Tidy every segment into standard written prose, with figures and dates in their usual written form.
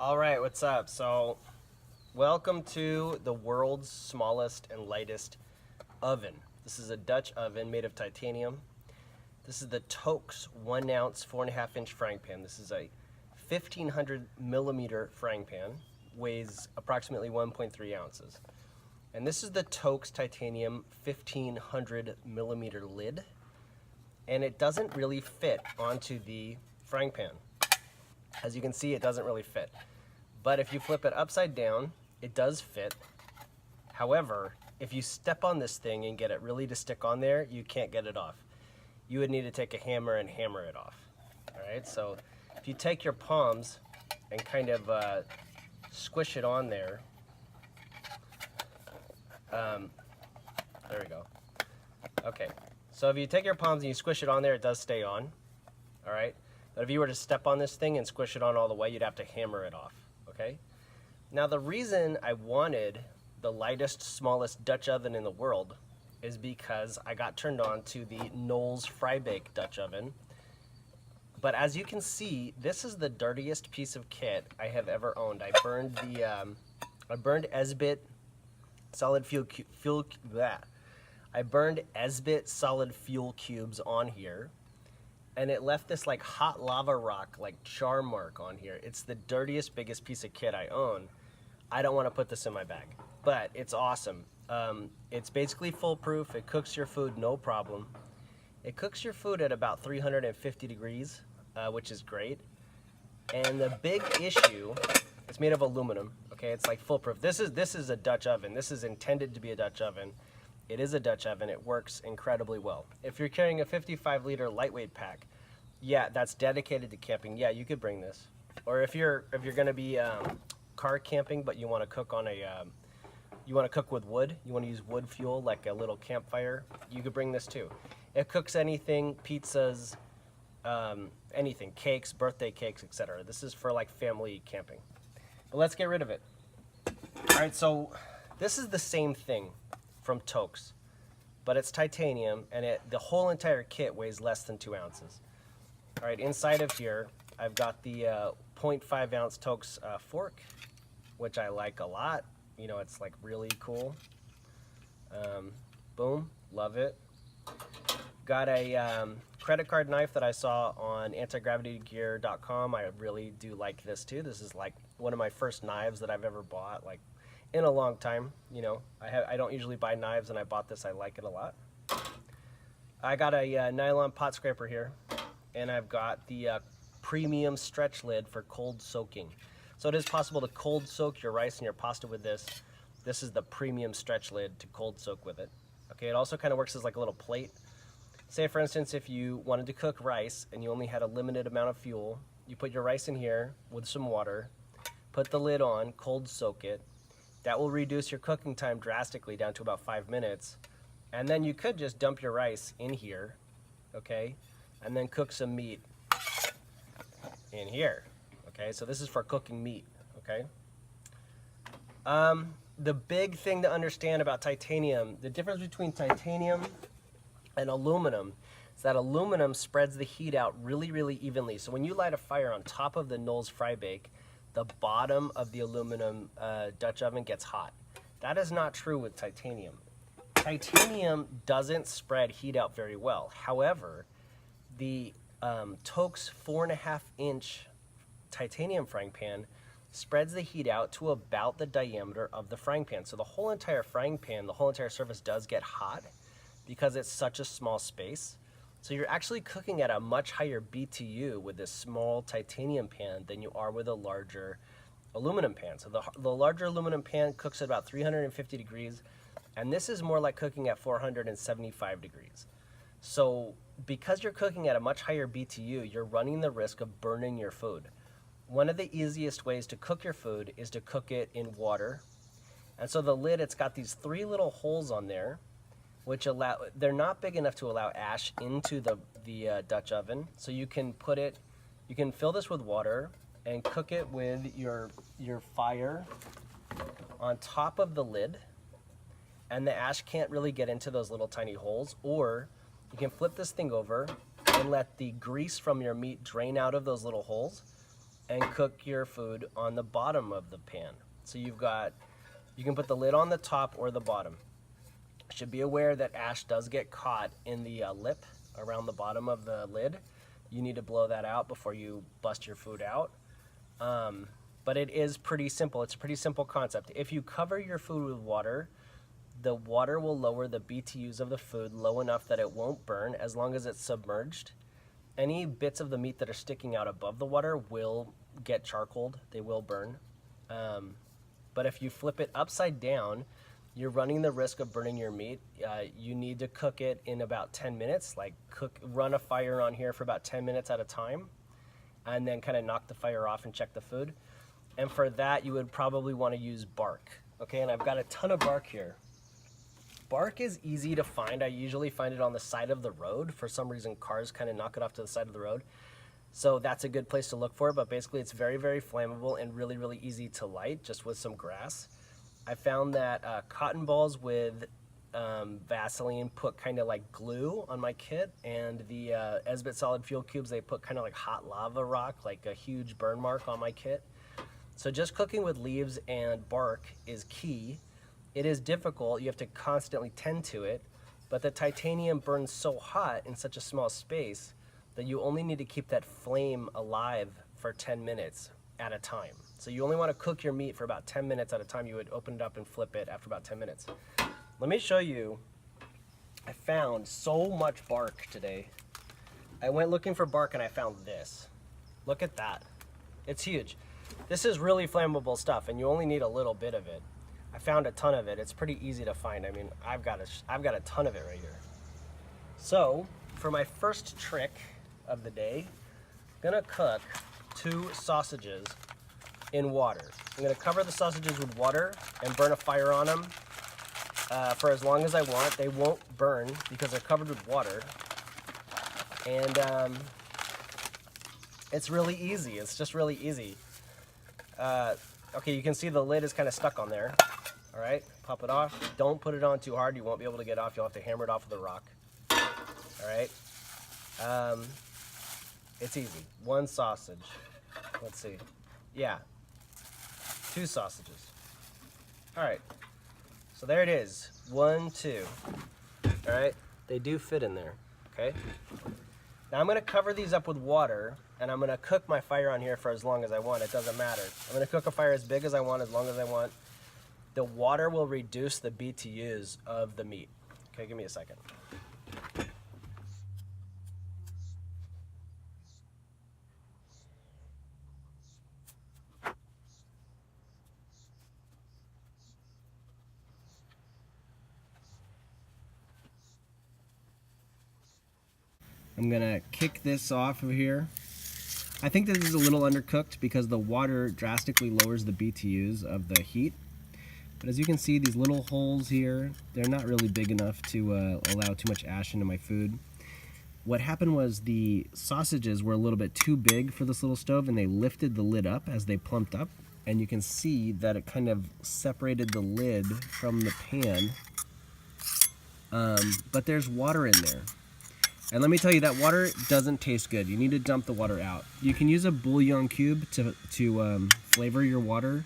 All right, what's up? So, welcome to the world's smallest and lightest oven. This is a Dutch oven made of titanium. This is the Toaks 1 ounce, 4.5 inch frying pan. This is a 1500 millimeter frying pan, weighs approximately 1.3 ounces. And this is the Toaks titanium 1500 millimeter lid. And it doesn't really fit onto the frying pan. As you can see, it doesn't really fit. But if you flip it upside down, it does fit. However, if you step on this thing and get it really to stick on there, you can't get it off. You would need to take a hammer and hammer it off. All right, so if you take your palms and kind of squish it on there, there we go. Okay, so if you take your palms and you squish it on there, it does stay on. All right, but if you were to step on this thing and squish it on all the way, you'd have to hammer it off. Okay. Now the reason I wanted the lightest, smallest Dutch oven in the world is because I got turned on to the Knowles Fry Bake Dutch oven. But as you can see, this is the dirtiest piece of kit I have ever owned. I burned Esbit solid fuel I burned Esbit solid fuel cubes on here, and it left this like hot lava rock, like char mark on here. It's the dirtiest, biggest piece of kit I own. I don't want to put this in my bag, but it's awesome. It's basically foolproof. It cooks your food no problem. It cooks your food at about 350 degrees, which is great. And the big issue, it's made of aluminum. Okay, it's like foolproof. This is a Dutch oven. This is intended to be a Dutch oven. It is a Dutch oven. It works incredibly well. If you're carrying a 55-liter lightweight pack, yeah, that's dedicated to camping. Yeah, you could bring this. Or if you're going to be car camping, but you want to cook on you want to cook with wood, you want to use wood fuel like a little campfire, you could bring this too. It cooks anything, pizzas, anything, cakes, birthday cakes, etc. This is for like family camping. But let's get rid of it. All right, so this is the same thing from Toaks, but it's titanium, and the whole entire kit weighs less than 2 ounces. All right, inside of here, I've got the 0.5 ounce Toaks fork, which I like a lot. You know, it's like really cool. Boom, love it. Got a credit card knife that I saw on antigravitygear.com. I really do like this too. This is like one of my first knives that I've ever bought, like in a long time. You know, I don't usually buy knives, and I bought this. I like it a lot. I got a nylon pot scraper here, and I've got the premium stretch lid for cold soaking. So it is possible to cold soak your rice and your pasta with this. This is the premium stretch lid to cold soak with it. Okay, it also kind of works as like a little plate. Say for instance, if you wanted to cook rice and you only had a limited amount of fuel, you put your rice in here with some water, put the lid on, cold soak it. That will reduce your cooking time drastically down to about 5 minutes. And then you could just dump your rice in here, okay? And then cook some meat in here, okay? So this is for cooking meat, okay? The big thing to understand about titanium, the difference between titanium and aluminum is that aluminum spreads the heat out really, really evenly. So when you light a fire on top of the Knowles Fry Bake, the bottom of the aluminum Dutch oven gets hot. That is not true with titanium. Titanium doesn't spread heat out very well. However, the Toaks 4.5 inch titanium frying pan spreads the heat out to about the diameter of the frying pan. So the whole entire frying pan, the whole entire surface does get hot because it's such a small space. So you're actually cooking at a much higher BTU with this small titanium pan than you are with a larger aluminum pan. So the larger aluminum pan cooks at about 350 degrees, and this is more like cooking at 475 degrees. So because you're cooking at a much higher BTU, you're running the risk of burning your food. One of the easiest ways to cook your food is to cook it in water. And so the lid, it's got these 3 little holes on there, which they're not big enough to allow ash into the Dutch oven. So you can fill this with water and cook it with your fire on top of the lid, and the ash can't really get into those little tiny holes. Or you can flip this thing over and let the grease from your meat drain out of those little holes, and cook your food on the bottom of the pan. So you can put the lid on the top or the bottom. You should be aware that ash does get caught in the lip around the bottom of the lid. You need to blow that out before you bust your food out. But it is pretty simple. It's a pretty simple concept. If you cover your food with water, the water will lower the BTUs of the food low enough that it won't burn as long as it's submerged. Any bits of the meat that are sticking out above the water will get charcoaled. They will burn. But if you flip it upside down, you're running the risk of burning your meat. You need to cook it in about 10 minutes, like run a fire on here for about 10 minutes at a time, and then kind of knock the fire off and check the food. And for that, you would probably want to use bark. Okay, and I've got a ton of bark here. Bark is easy to find. I usually find it on the side of the road. For some reason, cars kind of knock it off to the side of the road. So that's a good place to look for it, but basically it's very, very flammable and really, really easy to light just with some grass. I found that cotton balls with Vaseline put kind of like glue on my kit, and the Esbit solid fuel cubes, they put kind of like hot lava rock, like a huge burn mark on my kit. So just cooking with leaves and bark is key. It is difficult. You have to constantly tend to it, but the titanium burns so hot in such a small space that you only need to keep that flame alive for 10 minutes at a time. So you only want to cook your meat for about 10 minutes at a time. You would open it up and flip it after about 10 minutes. Let me show you. I found so much bark today. I went looking for bark and I found this. Look at that. It's huge. This is really flammable stuff, and you only need a little bit of it. I found a ton of it. It's pretty easy to find. I mean, I've got a ton of it right here. So for my first trick of the day, I'm gonna cook 2 sausages in water. I'm gonna cover the sausages with water and burn a fire on them for as long as I want. They won't burn because they're covered with water. And it's really easy. It's just really easy. Okay, you can see the lid is kind of stuck on there. All right, pop it off. Don't put it on too hard. You won't be able to get off. You'll have to hammer it off with a rock. All right. It's easy. 1 sausage. Let's see. Yeah. 2 sausages. All right. So there it is. 1, 2. All right. They do fit in there. Okay. Now I'm going to cover these up with water, and I'm going to cook my fire on here for as long as I want. It doesn't matter. I'm going to cook a fire as big as I want, as long as I want. The water will reduce the BTUs of the meat. Okay, give me a second. I'm gonna kick this off of here. I think this is a little undercooked because the water drastically lowers the BTUs of the heat. But as you can see, these little holes here, they're not really big enough to allow too much ash into my food. What happened was the sausages were a little bit too big for this little stove, and they lifted the lid up as they plumped up. And you can see that it kind of separated the lid from the pan. But there's water in there. And let me tell you, that water doesn't taste good. You need to dump the water out. You can use a bouillon cube to flavor your water,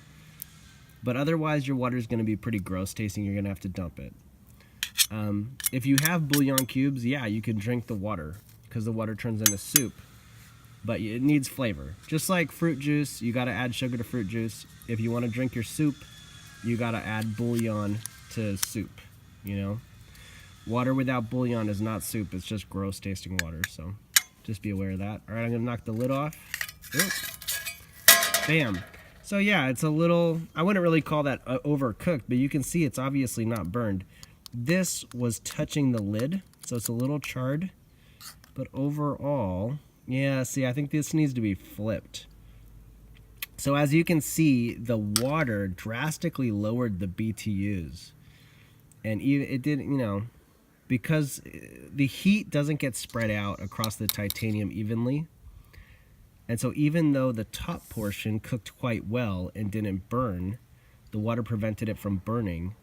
but otherwise your water is going to be pretty gross tasting. You're going to have to dump it. If you have bouillon cubes, yeah, you can drink the water because the water turns into soup, but it needs flavor. Just like fruit juice, you got to add sugar to fruit juice. If you want to drink your soup, you got to add bouillon to soup, you know? Water without bouillon is not soup. It's just gross tasting water. So just be aware of that. All right, I'm going to knock the lid off. Ooh. Bam. So yeah, it's a little, I wouldn't really call that overcooked, but you can see it's obviously not burned. This was touching the lid, so it's a little charred. But overall, yeah, see, I think this needs to be flipped. So as you can see, the water drastically lowered the BTUs. And it didn't, you know, because the heat doesn't get spread out across the titanium evenly. And so even though the top portion cooked quite well and didn't burn, the water prevented it from burning,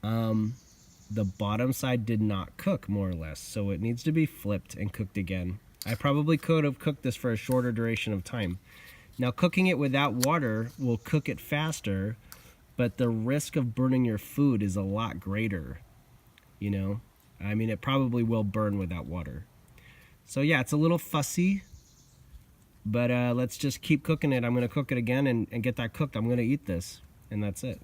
the bottom side did not cook, more or less. So it needs to be flipped and cooked again. I probably could have cooked this for a shorter duration of time. Now, cooking it without water will cook it faster, but the risk of burning your food is a lot greater, you know? I mean, it probably will burn without water. So yeah, it's a little fussy, but let's just keep cooking it. I'm gonna cook it again and get that cooked. I'm gonna eat this, and that's it.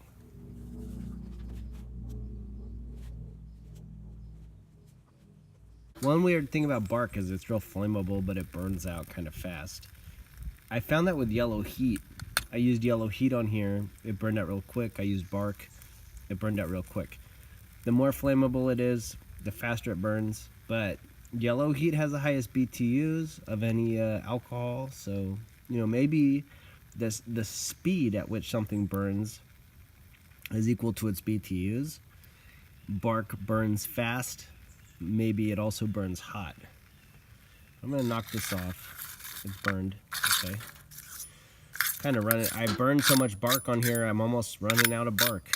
One weird thing about bark is it's real flammable, but it burns out kind of fast. I found that with yellow heat. I used yellow heat on here, it burned out real quick. I used bark, it burned out real quick. The more flammable it is, the faster it burns, but yellow heat has the highest BTUs of any alcohol, so you know, maybe the speed at which something burns is equal to its BTUs. Bark burns fast, maybe it also burns hot. I'm gonna knock this off. It's burned. Okay. Kind of running. I burned so much bark on here, I'm almost running out of bark.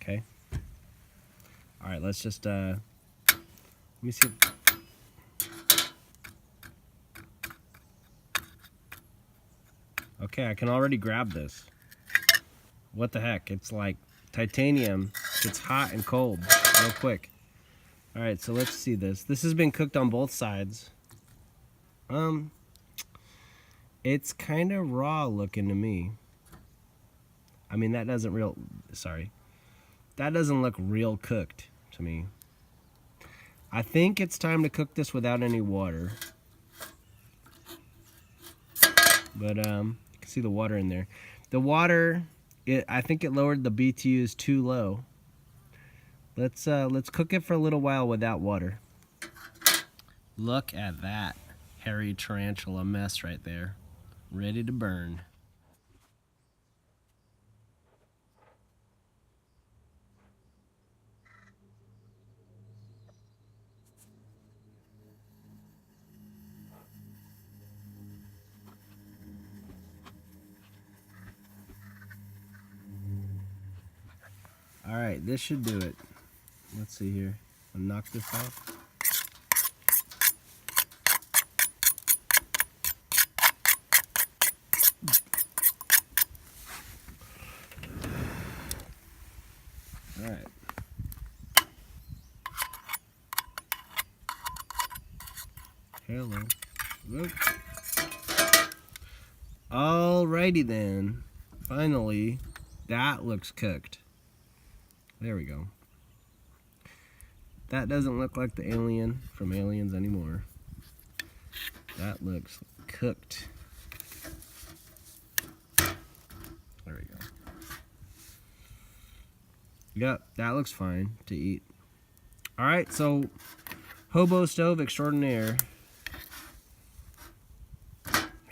Okay. All right, let's just let me see. Okay, I can already grab this. What the heck? It's like titanium. It's hot and cold real quick. All right, so let's see this. This has been cooked on both sides. It's kind of raw looking to me. I mean, that doesn't look real cooked to me. I think it's time to cook this without any water. But you can see the water in there. The water, I think it lowered the BTUs too low. Let's cook it for a little while without water. Look at that hairy tarantula mess right there, ready to burn. All right, this should do it. Let's see here. I'll knock this off. All right. Hello. Whoop. Alrighty then. Finally, that looks cooked. There we go. That doesn't look like the alien from Aliens anymore. That looks cooked. There we go. Yep, that looks fine to eat. All right, so hobo stove extraordinaire.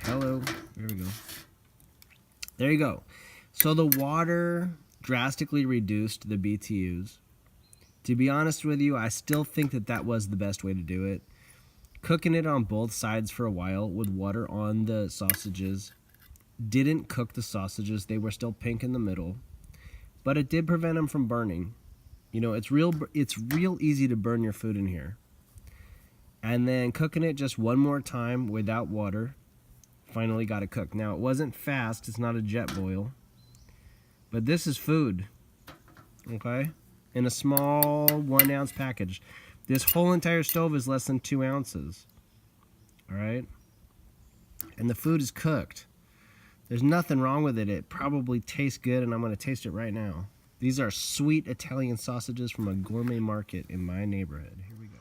Hello, there we go. There you go. So the water drastically reduced the BTUs. To be honest with you, I still think that was the best way to do it. Cooking it on both sides for a while with water on the sausages didn't cook the sausages. They were still pink in the middle, but it did prevent them from burning. You know, it's real easy to burn your food in here. And then cooking it just one more time without water finally got it cooked. Now, it wasn't fast. It's not a jet boil. But this is food, okay? In a small 1 ounce package. This whole entire stove is less than 2 ounces, all right? And the food is cooked. There's nothing wrong with it. It probably tastes good, and I'm gonna taste it right now. These are sweet Italian sausages from a gourmet market in my neighborhood. Here we go.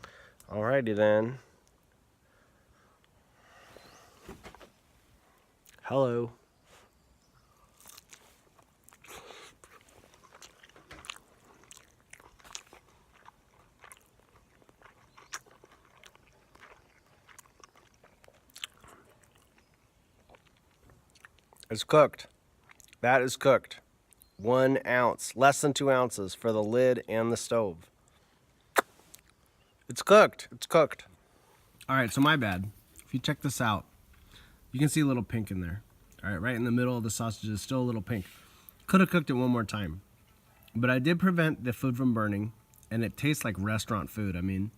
Alrighty then. Hello. It's cooked. That is cooked. 1 ounce, less than 2 ounces for the lid and the stove. It's cooked. It's cooked. All right, so my bad. If you check this out, you can see a little pink in there. All right, right in the middle of the sausage is still a little pink. Could have cooked it one more time. But I did prevent the food from burning, and it tastes like restaurant food. I mean,